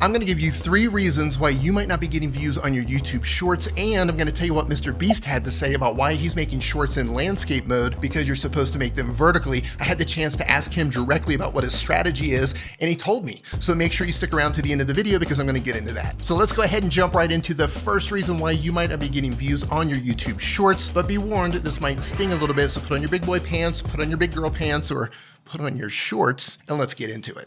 I'm gonna give you 3 reasons why you might not be getting views on your YouTube Shorts, and I'm gonna tell you what Mr. Beast had to say about why he's making shorts in landscape mode, because you're supposed to make them vertically. I had the chance to ask him directly about what his strategy is, and he told me. So make sure you stick around to the end of the video because I'm gonna get into that. So let's go ahead and jump right into the first reason why you might not be getting views on your YouTube Shorts, but be warned, this might sting a little bit, so put on your big boy pants, put on your big girl pants, or put on your shorts, and let's get into it.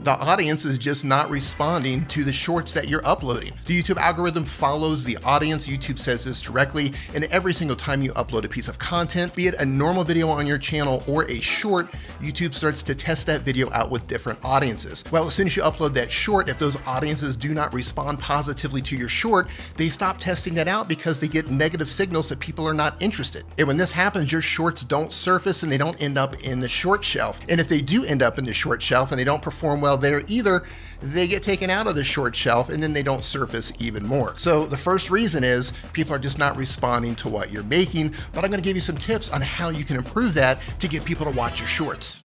The audience is just not responding to the shorts that you're uploading. The YouTube algorithm follows the audience. YouTube says this directly, and every single time you upload a piece of content, be it a normal video on your channel or a short, YouTube starts to test that video out with different audiences. Well, as soon as you upload that short, if those audiences do not respond positively to your short, they stop testing that out because they get negative signals that people are not interested. And when this happens, your shorts don't surface and they don't end up in the short shelf. And if they do end up in the short shelf and they don't perform well there either, they get taken out of the short shelf and then they don't surface even more. So the first reason is people are just not responding to what you're making, but I'm gonna give you some tips on how you can improve that to get people to watch your shorts.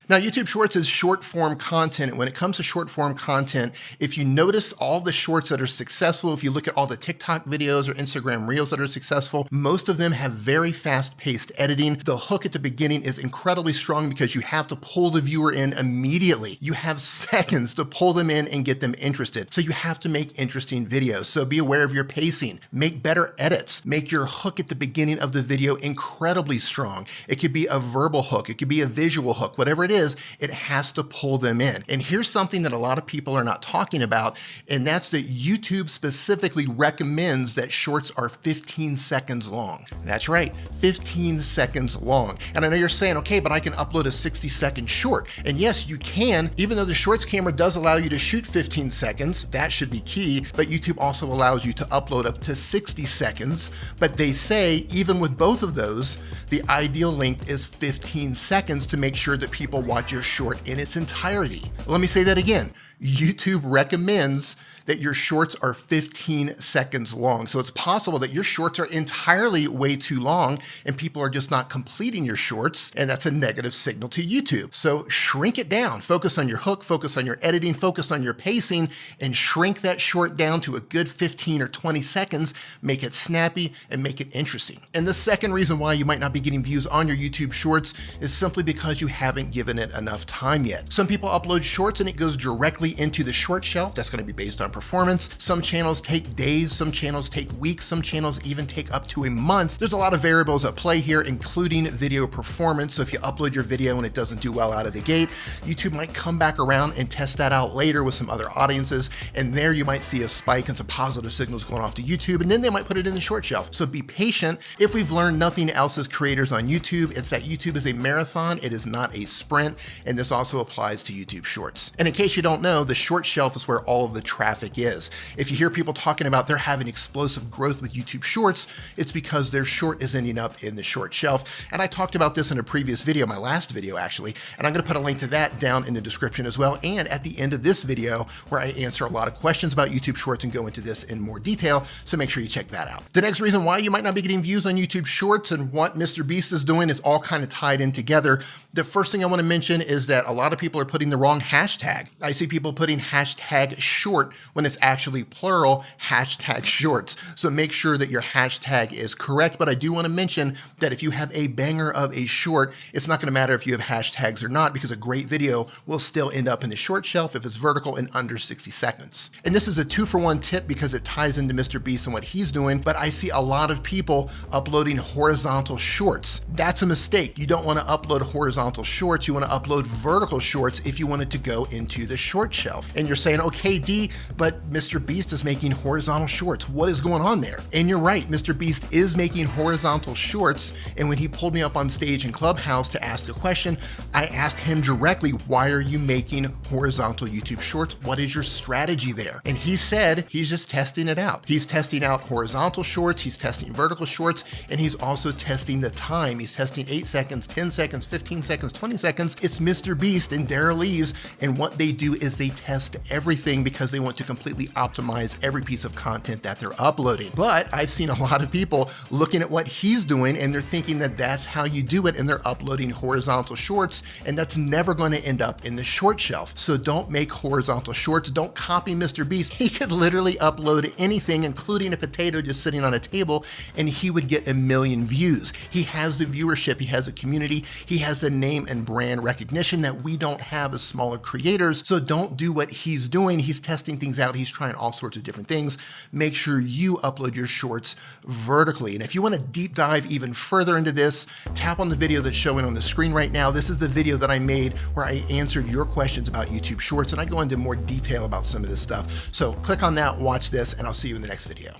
Now, YouTube Shorts is short form content. And when it comes to short form content, if you notice all the shorts that are successful, if you look at all the TikTok videos or Instagram Reels that are successful, most of them have very fast paced editing. The hook at the beginning is incredibly strong because you have to pull the viewer in immediately. You have seconds to pull them in and get them interested. So you have to make interesting videos. So be aware of your pacing, make better edits, make your hook at the beginning of the video incredibly strong. It could be a verbal hook, it could be a visual hook, whatever it is, it has to pull them in. And here's something that a lot of people are not talking about, and that's that YouTube specifically recommends that shorts are 15 seconds long. That's right, 15 seconds long. And I know you're saying, okay, but I can upload a 60-second short. And yes, you can, even though the shorts camera does allow you to shoot 15 seconds, that should be key, but YouTube also allows you to upload up to 60 seconds. But they say, even with both of those, the ideal length is 15 seconds to make sure that people watch your short in its entirety. Let me say that again. YouTube recommends that your shorts are 15 seconds long. So it's possible that your shorts are entirely way too long and people are just not completing your shorts, and that's a negative signal to YouTube. So shrink it down. Focus on your hook, focus on your editing, focus on your pacing, and shrink that short down to a good 15 or 20 seconds. Make it snappy and make it interesting. And the second reason why you might not be getting views on your YouTube Shorts is simply because you haven't given it enough time yet. Some people upload shorts and it goes directly into the short shelf. That's going to be based on performance. Some channels take days, some channels take weeks, some channels even take up to a month. There's a lot of variables at play here, including video performance. So if you upload your video and it doesn't do well out of the gate, YouTube might come back around and test that out later with some other audiences. And there you might see a spike and some positive signals going off to YouTube, and then they might put it in the short shelf. So be patient. If we've learned nothing else as creators on YouTube, it's that YouTube is a marathon. It is not a sprint. And this also applies to YouTube Shorts. And in case you don't know, the short shelf is where all of the traffic is. If you hear people talking about they're having explosive growth with YouTube Shorts, it's because their short is ending up in the short shelf. And I talked about this in a previous video, my last video actually, and I'm gonna put a link to that down in the description as well, and at the end of this video where I answer a lot of questions about YouTube Shorts and go into this in more detail, so make sure you check that out. The next reason why you might not be getting views on YouTube Shorts and what Mr. Beast is doing is all kind of tied in together. The first thing I wanna mention is that a lot of people are putting the wrong hashtag. I see people putting hashtag short when it's actually plural, hashtag shorts. So make sure that your hashtag is correct. But I do want to mention that if you have a banger of a short, it's not going to matter if you have hashtags or not, because a great video will still end up in the short shelf if it's vertical in under 60 seconds. And this is a 2-for-1 tip because it ties into Mr. Beast and what he's doing, but I see a lot of people uploading horizontal shorts. That's a mistake. You don't want to upload horizontal shorts. You want to upload vertical shorts if you want it to go into the short shelf. And you're saying, okay, D, but Mr. Beast is making horizontal shorts. What is going on there? And you're right, Mr. Beast is making horizontal shorts. And when he pulled me up on stage in Clubhouse to ask a question, I asked him directly, why are you making horizontal YouTube Shorts? What is your strategy there? And he said he's just testing it out. He's testing out horizontal shorts, he's testing vertical shorts, and he's also testing the time. He's testing 8 seconds, 10 seconds, 15 seconds, 20 seconds, videos. It's Mr. Beast and Daryl Eves, and what they do is they test everything because they want to completely optimize every piece of content that they're uploading. But I've seen a lot of people looking at what he's doing and they're thinking that that's how you do it, and they're uploading horizontal shorts, and that's never going to end up in the short shelf. So don't make horizontal shorts. Don't copy Mr. Beast. He could literally upload anything, including a potato just sitting on a table, and he would get 1 million views. He has the viewership, he has a community, he has the name and brand recognition that we don't have as smaller creators. So don't do what he's doing. He's testing things out. He's trying all sorts of different things. Make sure you upload your shorts vertically. And if you want to deep dive even further into this, tap on the video that's showing on the screen right now. This is the video that I made where I answered your questions about YouTube Shorts, and I go into more detail about some of this stuff. So click on that, watch this, and I'll see you in the next video.